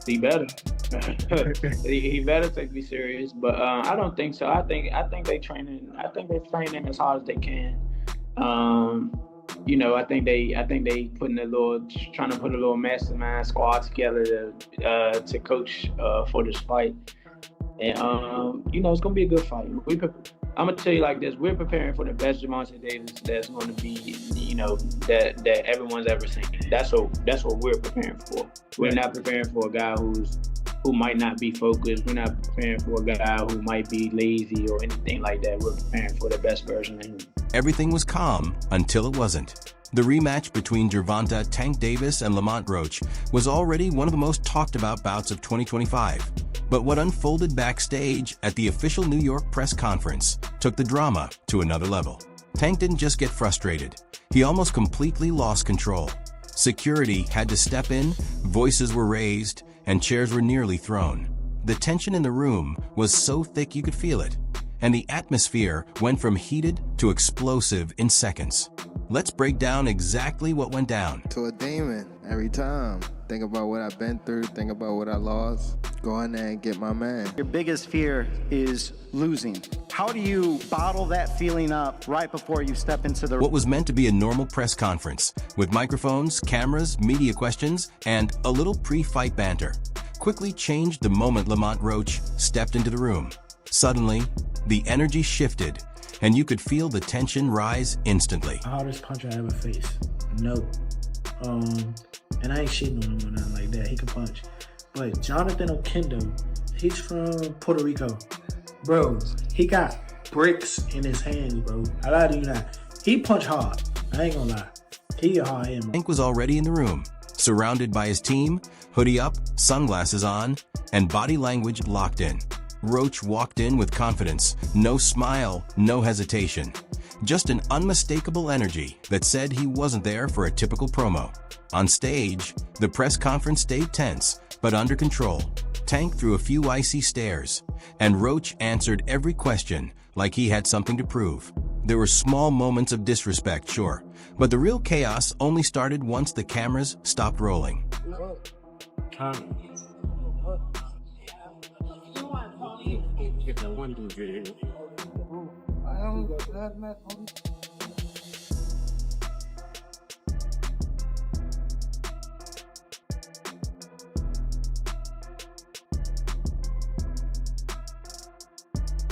He better. He better take me serious, but I don't think so. I think they training. I think they're training as hard as they can. Um, I think they putting a little, trying to put a little mastermind squad together to coach for this fight. And it's gonna be a good fight. I'm gonna tell you like this: we're preparing for the best Gervonta Davis that's going to be, that everyone's ever seen. That's what we're preparing for. We're not preparing for a guy who might not be focused. We're not preparing for a guy who might be lazy or anything like that. We're preparing for the best version of him. Everything was calm until it wasn't. The rematch between Gervonta Tank Davis and Lamont Roach was already one of the most talked about bouts of 2025. But what unfolded backstage at the official New York press conference took the drama to another level. Tank didn't just get frustrated, he almost completely lost control. Security had to step in, voices were raised, and chairs were nearly thrown. The tension in the room was so thick you could feel it, and the atmosphere went from heated to explosive in seconds. Let's break down exactly what went down. To a demon every time. Think about what I've been through, think about what I lost. Go in there and get my man. Your biggest fear is losing. How do you bottle that feeling up right before you step into the... What was meant to be a normal press conference, with microphones, cameras, media questions, and a little pre-fight banter, quickly changed the moment Lamont Roach stepped into the room. Suddenly, the energy shifted, and you could feel the tension rise instantly. Hardest punch I ever faced. No. And I ain't shitting on him or nothing like that. He can punch. But Jonathan Okendo, he's from Puerto Rico. Bro, he got bricks in his hands, bro. I lie to you not. He punch hard. I ain't gonna lie. He a hard hit. Tank was already in the room, surrounded by his team, hoodie up, sunglasses on, and body language locked in. Roach walked in with confidence, no smile, no hesitation. Just an unmistakable energy that said he wasn't there for a typical promo. On stage, the press conference stayed tense, but under control. Tank threw a few icy stares, and Roach answered every question like he had something to prove. There were small moments of disrespect, sure, but the real chaos only started once the cameras stopped rolling.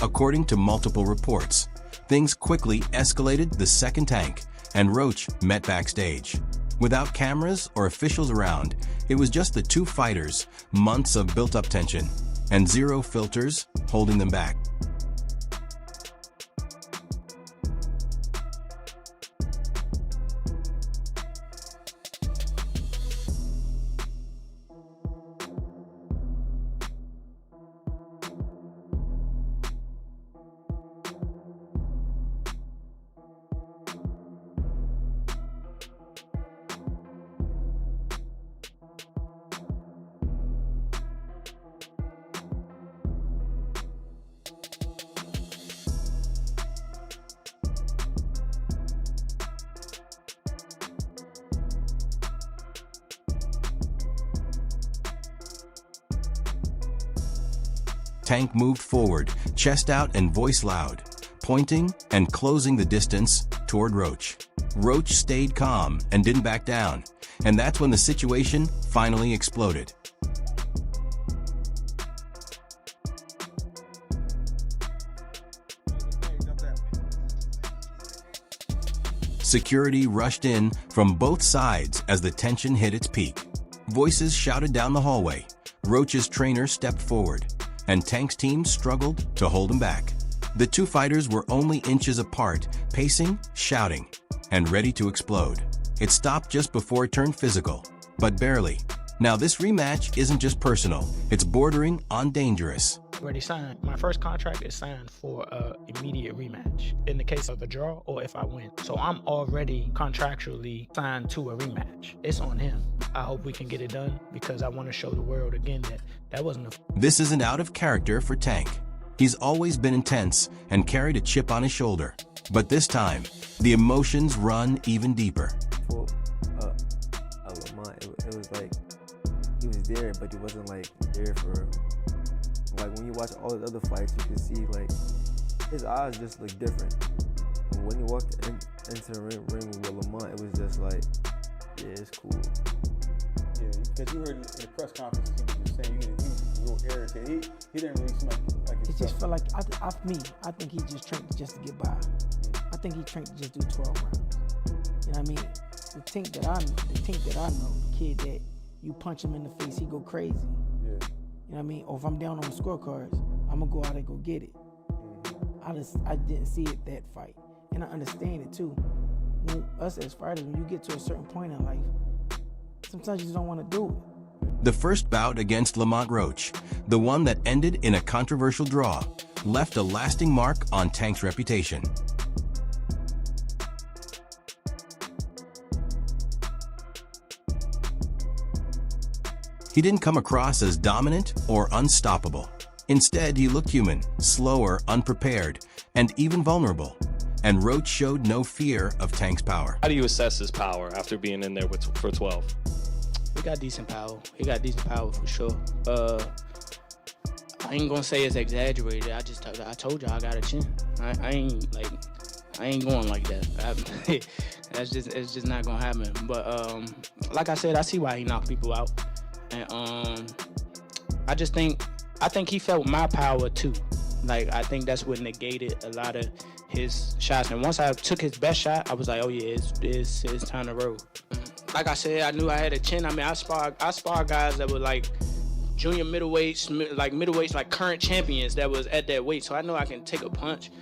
According to multiple reports, things quickly escalated the second Tank, and Roach met backstage. Without cameras or officials around, it was just the two fighters, months of built-up tension, and zero filters holding them back. Tank moved forward, chest out and voice loud, pointing and closing the distance toward Roach. Roach stayed calm and didn't back down, and that's when the situation finally exploded. Security rushed in from both sides as the tension hit its peak. Voices shouted down the hallway. Roach's trainer stepped forward, and Tank's team struggled to hold him back. The two fighters were only inches apart, pacing, shouting, and ready to explode. It stopped just before it turned physical, but barely. Now this rematch isn't just personal, it's bordering on dangerous. Already signed. My first contract is signed for a immediate rematch in the case of a draw or if I win. So I'm already contractually signed to a rematch. It's on him. I hope we can get it done because I want to show the world again that that wasn't a... This isn't out of character for Tank. He's always been intense and carried a chip on his shoulder. But this time, the emotions run even deeper. For Lamont, it was like he was there, but he wasn't like there for. Like when you watch all the other fights, you can see like his eyes just look different. And when he walked into the ring with Lamont, it was just like, yeah, it's cool. Yeah, because you heard in the press conference, he was just saying he was real irritated. He didn't really seem like it just felt like I think he just trained just to get by. I think he trained to just do 12 rounds. You know what I mean? The tink that I know, the kid that you punch him in the face, he go crazy. Yeah. You know what I mean? Or if I'm down on the scorecards, I'm gonna go out and go get it. I didn't see it that fight, and I understand it too. When us as fighters, when you get to a certain point in life, sometimes you just don't want to do it. The first bout against Lamont Roach, the one that ended in a controversial draw, left a lasting mark on Tank's reputation. He didn't come across as dominant or unstoppable. Instead, he looked human, slower, unprepared, and even vulnerable. And Roach showed no fear of Tank's power. How do you assess his power after being in there for 12? He got decent power. He got decent power for sure. I ain't gonna say it's exaggerated. I told y'all I got a chin. I ain't going like that. It's just not gonna happen. But like I said, I see why he knocked people out. And I think he felt my power too. Like, I think that's what negated a lot of his shots. And once I took his best shot, I was like, oh yeah, it's time to roll. Like I said, I knew I had a chin. I mean, I spar guys that were like junior middleweights, like current champions that was at that weight. So I know I can take a punch.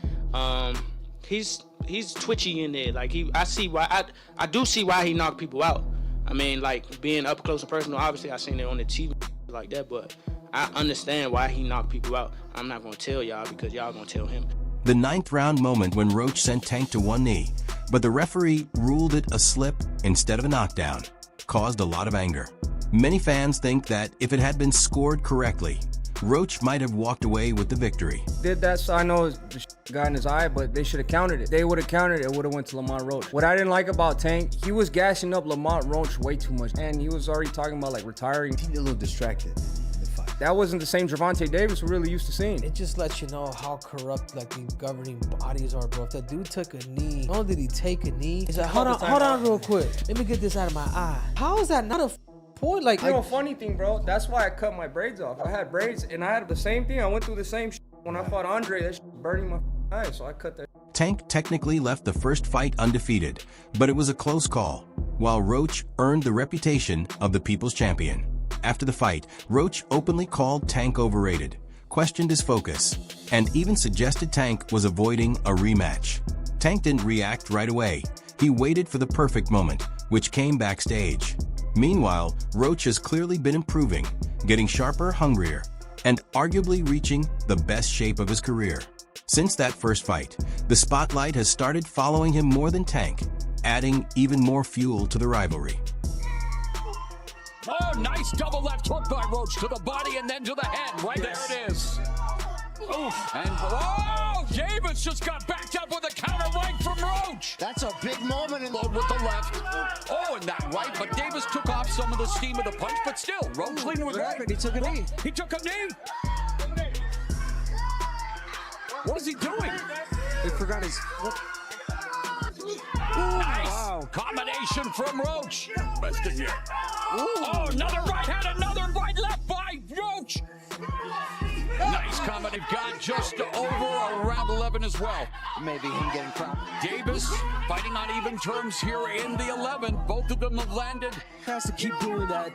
He's twitchy in there. Like I do see why he knocked people out. I mean, like, being up close and personal, obviously I seen it on the TV like that, but I understand why he knocked people out. I'm not gonna tell y'all because y'all gonna tell him. The 9th round moment when Roach sent Tank to one knee, but the referee ruled it a slip instead of a knockdown, caused a lot of anger. Many fans think that if it had been scored correctly, Roach might have walked away with the victory. Did that, so I know the got in his eye, but they should have countered it. They would have countered it, it would have went to Lamont Roach. What I didn't like about Tank, he was gassing up Lamont Roach way too much, and he was already talking about like retiring. He a little distracted in the fight. That wasn't the same Gervonta Davis we're really used to seeing. It just lets you know how corrupt like the governing bodies are, bro. If that dude took a knee, not only did he take a knee, he's like, hold on real quick. Let me get this out of my eye. How is that not a point? Like, you know, funny thing, bro, that's why I cut my braids off. I had braids and I had the same thing. I went through the same shit when I fought Andre. That shit was burning my eyes, so I cut that. Tank technically left the first fight undefeated, but it was a close call, while Roach earned the reputation of the people's champion. After the fight, Roach openly called Tank overrated, questioned his focus, and even suggested Tank was avoiding a rematch. Tank didn't react right away. He waited for the perfect moment, which came backstage. Meanwhile, Roach has clearly been improving, getting sharper, hungrier, and arguably reaching the best shape of his career. Since that first fight, the spotlight has started following him more than Tank, adding even more fuel to the rivalry. Oh, nice double left hook by Roach to the body and then to the head. Right there it is. Oof. And oh, Davis just got backed up with a counter right from Roach. That's a big moment in Load with the left. Oh, and that right, but Davis took off some of the steam of the punch, but still, Roach leading with right. He took a knee. He took a knee. What is he doing? He forgot his... Nice. Wow. Combination from Roach. Best of here. Oh, another right hand, another right left by Roach. Nice comment. They've got just over around 11 as well. Maybe him getting cropped. Davis fighting on even terms here in the 11. Both of them have landed. Has to keep doing that.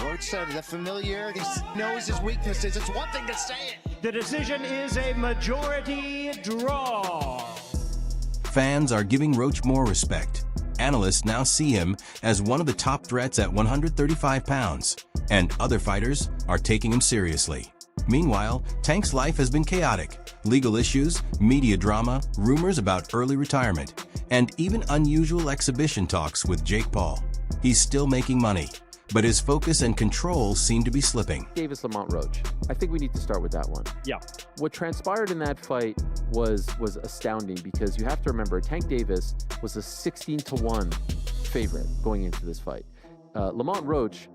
Roach said the familiarity, knows his weaknesses. It's one thing to say it. The decision is a majority draw. Fans are giving Roach more respect. Analysts now see him as one of the top threats at 135 pounds, and other fighters are taking him seriously. Meanwhile, Tank's life has been chaotic. Legal issues, media drama, rumors about early retirement, and even unusual exhibition talks with Jake Paul. He's still making money, but his focus and control seem to be slipping. Davis Lamont Roach. I think we need to start with that one. Yeah. What transpired in that fight was astounding because you have to remember Tank Davis was a 16-1 favorite going into this fight. Lamont Roach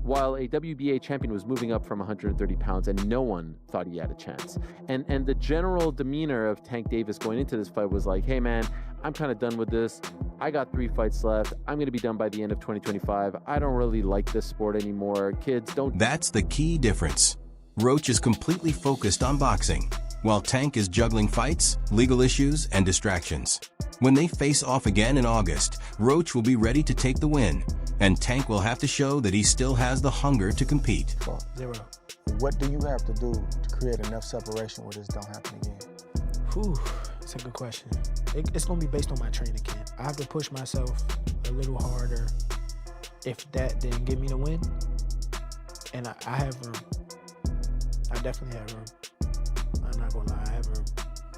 while a WBA champion was moving up from 130 pounds and no one thought he had a chance. And the general demeanor of Tank Davis going into this fight was like, hey man, I'm kind of done with this. I got 3 fights left. I'm going to be done by the end of 2025. I don't really like this sport anymore. Kids, don't... That's the key difference. Roach is completely focused on boxing, while Tank is juggling fights, legal issues, and distractions. When they face off again in August, Roach will be ready to take the win, and Tank will have to show that he still has the hunger to compete. 0. What do you have to do to create enough separation where this don't happen again? Whew, that's a good question. It's going to be based on my training camp. I have to push myself a little harder. If that didn't give me the win, and I have room. I definitely have room. I'm not gonna lie, I have room.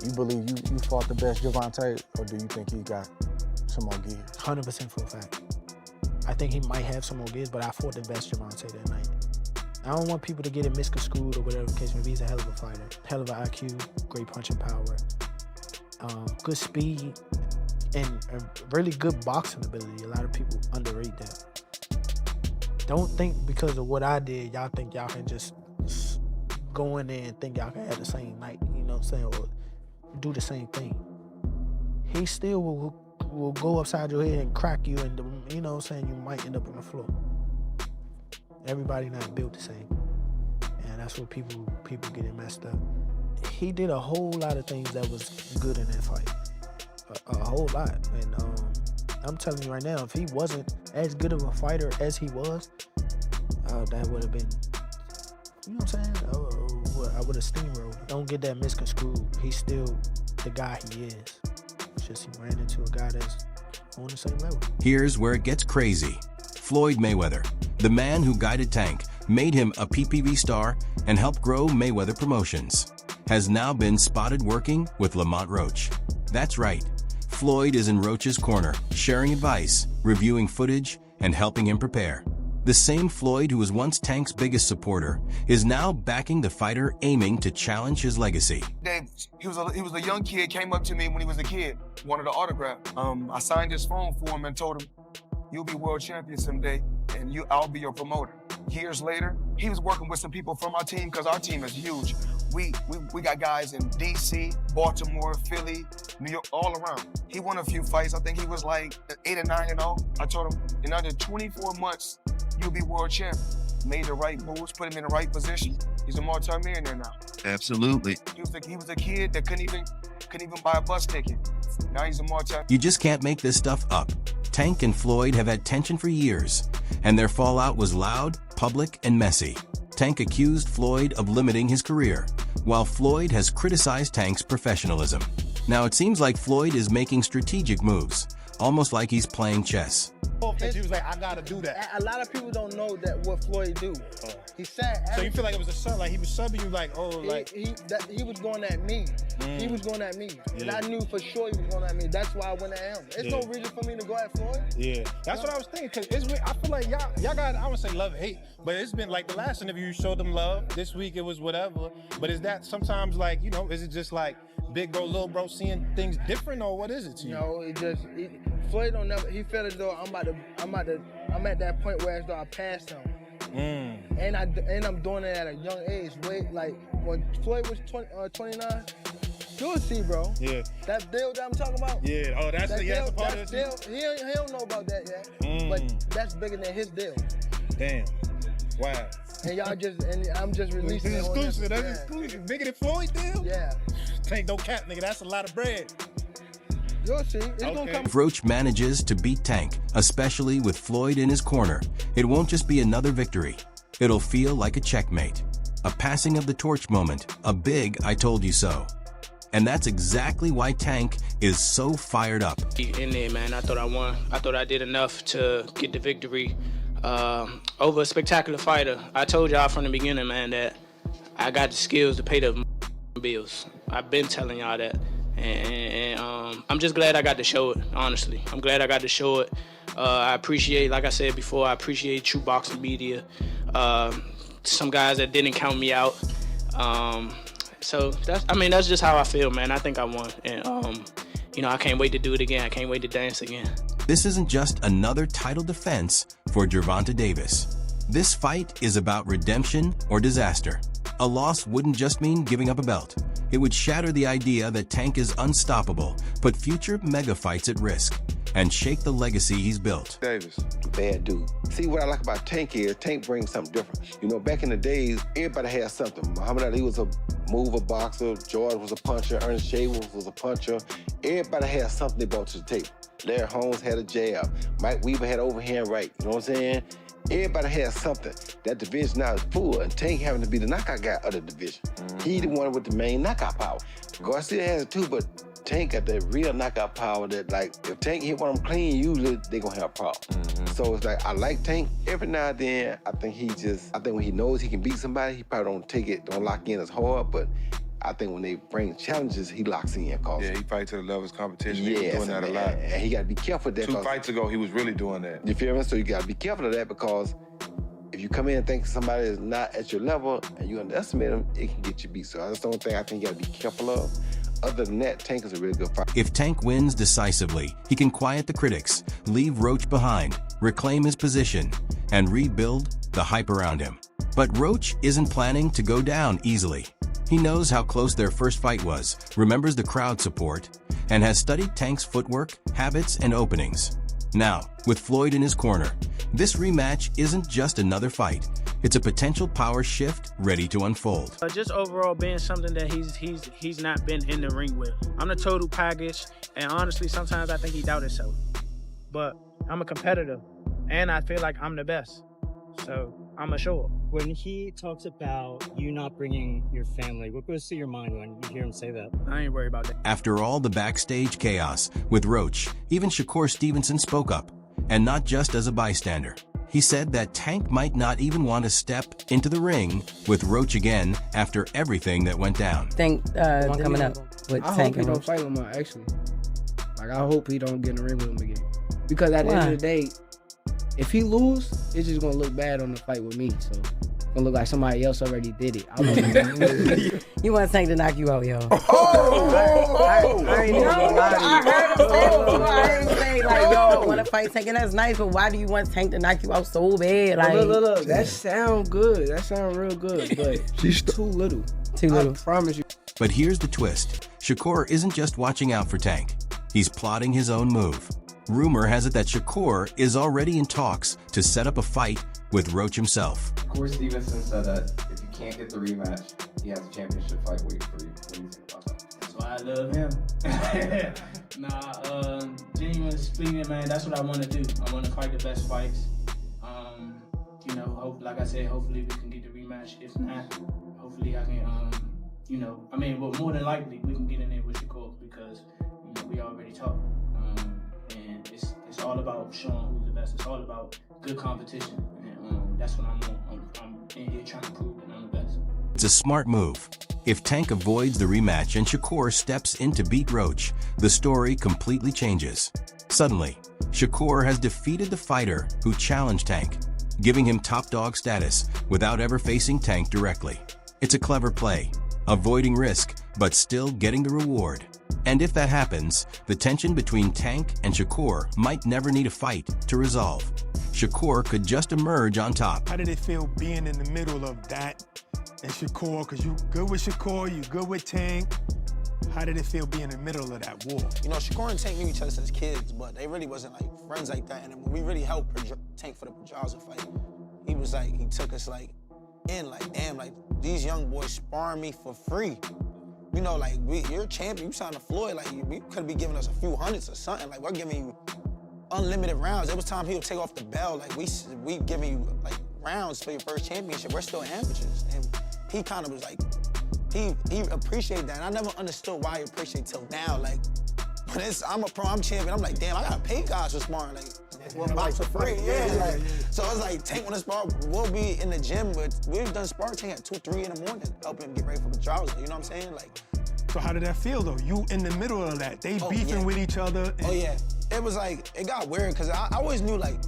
You believe you fought the best Gervonta, or do you think he got some more gears? 100% for a fact. I think he might have some more gears, but I fought the best Gervonta that night. I don't want people to get it misconstrued or whatever the case may be. He's a hell of a fighter. Hell of an IQ, great punching power, good speed, and a really good boxing ability. A lot of people underrate that. Don't think because of what I did, y'all think y'all can just go in there and think y'all can have the same night, you know what I'm saying, or do the same thing. He still will go upside your head and crack you, and you know what I'm saying, you might end up on the floor. Everybody not built the same, and that's what people get it messed up. He did a whole lot of things that was good in that fight, a whole lot, and I'm telling you right now, if he wasn't as good of a fighter as he was, that would have been, you know what I'm saying? I would have steamrolled. Don't get that misconstrued. He's still the guy he is. It's just he ran into a guy that's on the same level. Here's where it gets crazy. Floyd Mayweather, the man who guided Tank, made him a PPV star, and helped grow Mayweather Promotions, has now been spotted working with Lamont Roach. That's right. Floyd is in Roach's corner, sharing advice, reviewing footage, and helping him prepare. The same Floyd who was once Tank's biggest supporter is now backing the fighter aiming to challenge his legacy. Dave, he was a young kid, came up to me when he was a kid, wanted an autograph. I signed his phone for him and told him, you'll be world champion someday, and I'll be your promoter. Years later, he was working with some people from our team, because our team is huge. We got guys in DC, Baltimore, Philly, New York, all around. He won a few fights. I think he was like 8 or 9-0. I told him, in under 24 months, you'll be world champion. Made the right moves, put him in the right position. He's a multi-millionaire now. Absolutely. He was a kid that couldn't even buy a bus ticket. Now he's a You just can't make this stuff up. Tank and Floyd have had tension for years, and their fallout was loud, public, and messy. Tank accused Floyd of limiting his career, while Floyd has criticized Tank's professionalism. Now it seems like Floyd is making strategic moves, almost like he's playing chess. He was like, I gotta do that. A lot of people don't know that what Floyd do. He said. So you feel like it was a sub, like he was subbing you, like, he was going at me. He was going at me, and I knew for sure he was going at me. That's why I went at him. There's no reason for me to go at Floyd. Yeah, that's what I was thinking. Cause it's weird. I feel like y'all got, I would say love and hate, but it's been like the last interview you showed them love. This week it was whatever. But is that sometimes like, you know, is it just like big bro, little bro seeing things different, or what is it to you? No, Floyd don't never. He felt as though I'm at that point where as though I passed him. And I'm doing it at a young age. Like when Floyd was 29, you'll see, bro. Yeah. That deal that I'm talking about. Yeah. Oh, that's a part of deal. He don't know about that yet. But that's bigger than his deal. Damn. Wow. And I'm just releasing it. This exclusive. That's exclusive. Bigger than Floyd deal? Yeah. Tank no cap, nigga. That's a lot of bread. You'll see. It's gonna come. If Roach manages to beat Tank, especially with Floyd in his corner, it won't just be another victory. It'll feel like a checkmate, a passing of the torch moment, a big I told you so. And that's exactly why Tank is so fired up. In there, man, I thought I won. I thought I did enough to get the victory over a spectacular fighter. I told y'all from the beginning, man, that I got the skills to pay the bills. I've been telling y'all that. And I'm just glad I got to show it, honestly. I'm glad I got to show it. I appreciate, like I said before, I appreciate True Boxing Media. Some guys that didn't count me out. So that's just how I feel, man. I think I won. And, I can't wait to do it again. I can't wait to dance again. This isn't just another title defense for Gervonta Davis. This fight is about redemption or disaster. A loss wouldn't just mean giving up a belt. It would shatter the idea that Tank is unstoppable, put future mega fights at risk, and shake the legacy he's built. Davis, bad dude. See, what I like about Tank is Tank brings something different. You know, back in the days, everybody had something. Muhammad Ali was a mover boxer, George was a puncher, Ernest Shavers was a puncher. Everybody had something they brought to the table. Larry Holmes had a jab. Mike Weaver had overhand right. You know what I'm saying? Everybody has something. That division now is full, and Tank having to be the knockout guy of the division. He the one with the main knockout power. Garcia has it too, but Tank got that real knockout power that, like, if Tank hit one of them clean, usually they gonna have a problem. So it's like, I like Tank. Every now and then, I think when he knows he can beat somebody, he probably don't lock in as hard, but I think when they bring challenges, he locks in. Yeah, he fights to the level of his competition. Yes, He was doing that a lot. And he got to be careful of that. 2 fights ago, he was really doing that. You feel me? So you got to be careful of that, because if you come in and think somebody is not at your level and you underestimate them, it can get you beat. So that's the only thing I think you got to be careful of. Other than that, Tank is a really good fighter. If Tank wins decisively, he can quiet the critics, leave Roach behind, reclaim his position, and rebuild the hype around him. But Roach isn't planning to go down easily. He knows how close their first fight was, remembers the crowd support, and has studied Tank's footwork, habits, and openings. Now, with Floyd in his corner, this rematch isn't just another fight. It's a potential power shift ready to unfold. Just overall being something that he's not been in the ring with. I'm the total package, and honestly, sometimes I think he doubts himself. But I'm a competitor, and I feel like I'm the best. So I'm a show up. When he talks about you not bringing your family, what goes through your mind when you hear him say that? I ain't worried about that. After all the backstage chaos with Roach, even Shakur Stevenson spoke up, and not just as a bystander. He said that Tank might not even want to step into the ring with Roach again after everything that went down. Think one coming up with I Tank hope he and don't Roach. fight Lamont, actually. Like, I hope he don't get in the ring with him again. Because at the end of the day, if he lose, it's just gonna look bad on the fight with me. So it's gonna look like somebody else already did it. I want You want Tank to knock you out, yo. I heard him say, like, yo, I want to fight Tank, and that's nice, but why do you want Tank to knock you out so bad? Like, look, that sound good. That sound real good, but she's too little. Too little. I promise you. But here's the twist. Shakur isn't just watching out for Tank. He's plotting his own move. Rumor has it that Shakur is already in talks to set up a fight with Roach himself. Shakur Stevenson said that if you can't get the rematch, he has a championship fight waiting for you. What do you think about that? That's why I love him. Genuinely speaking, man, that's what I want to do. I want to fight the best fights. Like I said, hopefully we can get the rematch. If not, hopefully I can, well, more than likely we can get in there with Shakur, because we already talked. And it's all about showing who's the best. It's all about good competition, and that's what I'm on. I'm in here trying to prove that I'm the best. It's a smart move. If Tank avoids the rematch and Shakur steps in to beat Roach, the story completely changes. Suddenly, Shakur has defeated the fighter who challenged Tank, giving him top dog status without ever facing Tank directly. It's a clever play, avoiding risk, but still getting the reward. And if that happens, the tension between Tank and Shakur might never need a fight to resolve. Shakur could just emerge on top. How did it feel being in the middle of that and Shakur? Because you good with Shakur, you good with Tank. How did it feel being in the middle of that war? You know, Shakur and Tank knew each other since kids, but they really wasn't like friends like that. And when we really helped Tank for the Pedraza fight, he was like, he took us like in, like, damn, like these young boys sparring me for free. You know, like, you're a champion, you signed to Floyd, like, we could be giving us a few hundreds or something. Like, we're giving you unlimited rounds. There was time he would take off the bell, like, we giving you, like, rounds for your first championship. We're still amateurs. And he kind of was like, he appreciated that. And I never understood why he appreciated it till now. Like, when I'm a pro, I'm champion, I'm like, damn, I gotta pay guys for sparring. Like, box for free, Like, so it's like, Tank when the spar, we'll be in the gym, but we've done spar Tank at 2, 3 in the morning, helping him get ready for the Pedraza, you know what I'm saying? Like, so how did that feel though? You in the middle of that, they beefing with each other. Oh yeah, it was like, it got weird, because I always knew like,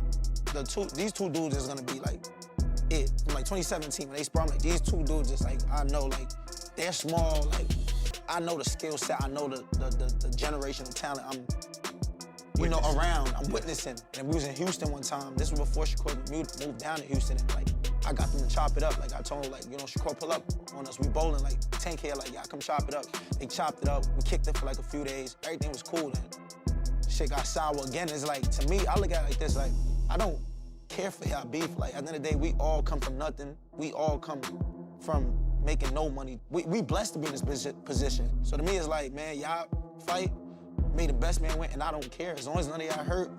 these two dudes is gonna be like, it. From like 2017, when they spar, I'm like, these two dudes is like, I know like, they're small, like, I know the skill set, I know the generational talent. you know, around. I'm witnessing. And we was in Houston one time. This was before Shakur moved down to Houston. And like, I got them to chop it up. Like I told them, like, you know, Shakur pull up on us. We bowling, like Tank here, like, yeah, come chop it up. They chopped it up. We kicked it for like a few days. Everything was cool then. Shit got sour again. It's like, to me, I look at it like this, like, I don't care for y'all beef. Like, at the end of the day, we all come from nothing. We all come from making no money. We blessed to be in this position. So to me, it's like, man, y'all fight, may the best man win, and I don't care. As long as none of y'all hurt.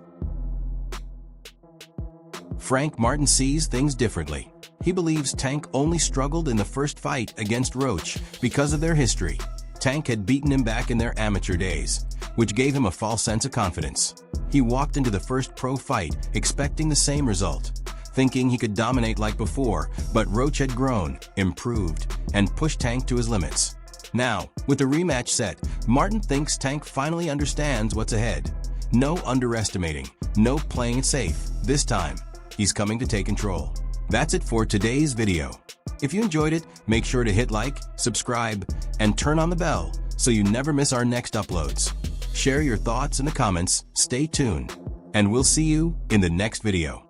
Frank Martin sees things differently. He believes Tank only struggled in the first fight against Roach because of their history. Tank had beaten him back in their amateur days, which gave him a false sense of confidence. He walked into the first pro fight expecting the same result, thinking he could dominate like before, but Roach had grown, improved, and pushed Tank to his limits. Now, with the rematch set, Martin thinks Tank finally understands what's ahead. No underestimating, no playing it safe. This time, he's coming to take control. That's it for today's video. If you enjoyed it, make sure to hit like, subscribe, and turn on the bell so you never miss our next uploads. Share your thoughts in the comments, stay tuned, and we'll see you in the next video.